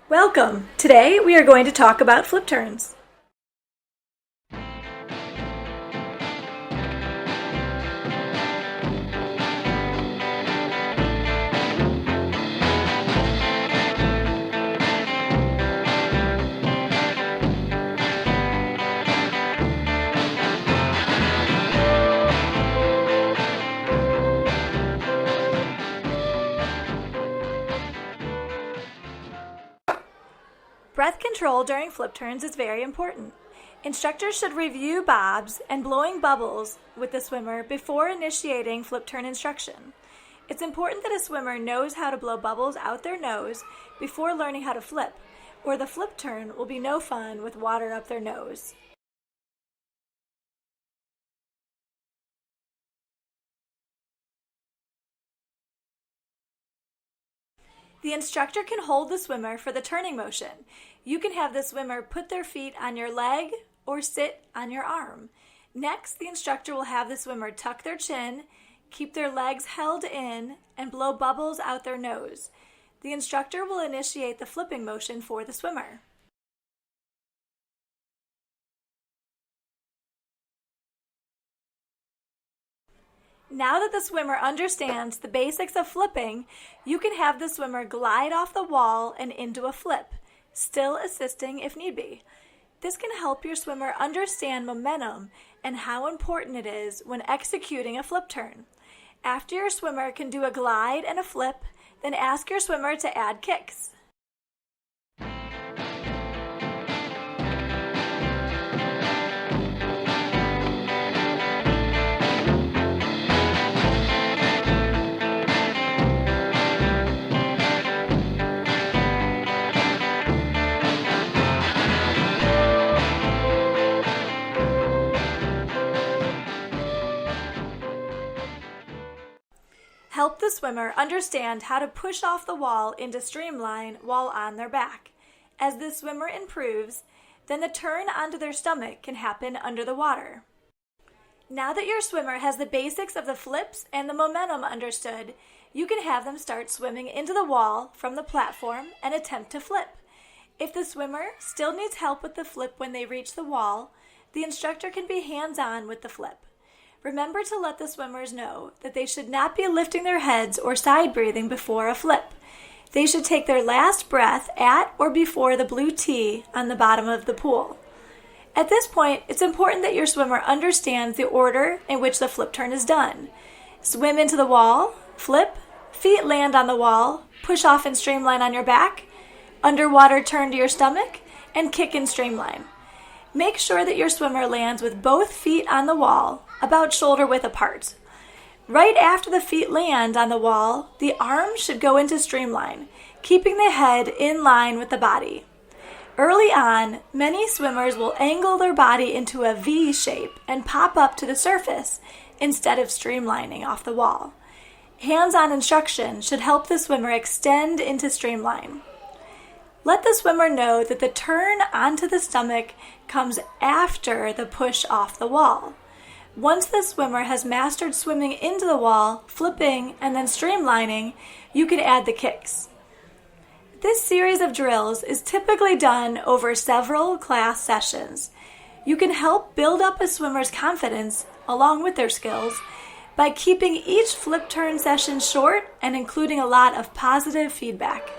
Welcome! Today we are going to talk about flip turns. Breath control during flip turns is very important. Instructors should review bobs and blowing bubbles with the swimmer before initiating flip turn instruction. It's important that a swimmer knows how to blow bubbles out their nose before learning how to flip, or the flip turn will be no fun with water up their nose. The instructor can hold the swimmer for the turning motion. You can have the swimmer put their feet on your leg or sit on your arm. Next, the instructor will have the swimmer tuck their chin, keep their legs held in, and blow bubbles out their nose. The instructor will initiate the flipping motion for the swimmer. Now that the swimmer understands the basics of flipping, you can have the swimmer glide off the wall and into a flip, still assisting if need be. This can help your swimmer understand momentum and how important it is when executing a flip turn. After your swimmer can do a glide and a flip, then ask your swimmer to add kicks. Help the swimmer understand how to push off the wall into Streamline while on their back. As the swimmer improves, then the turn onto their stomach can happen under the water. Now that your swimmer has the basics of the flips and the momentum understood, you can have them start swimming into the wall from the platform and attempt to flip. If the swimmer still needs help with the flip when they reach the wall, the instructor can be hands-on with the flip. Remember to let the swimmers know that they should not be lifting their heads or side breathing before a flip. They should take their last breath at or before the blue T on the bottom of the pool. At this point, it's important that your swimmer understands the order in which the flip turn is done. Swim into the wall, flip, feet land on the wall, push off and streamline on your back, underwater turn to your stomach, and kick and streamline. Make sure that your swimmer lands with both feet on the wall, about shoulder width apart. Right after the feet land on the wall, the arms should go into streamline, keeping the head in line with the body. Early on, many swimmers will angle their body into a V shape and pop up to the surface instead of streamlining off the wall. Hands-on instruction should help the swimmer extend into streamline. Let the swimmer know that the turn onto the stomach comes after the push off the wall. Once the swimmer has mastered swimming into the wall, flipping, and then streamlining, you can add the kicks. This series of drills is typically done over several class sessions. You can help build up a swimmer's confidence, along with their skills, by keeping each flip turn session short and including a lot of positive feedback.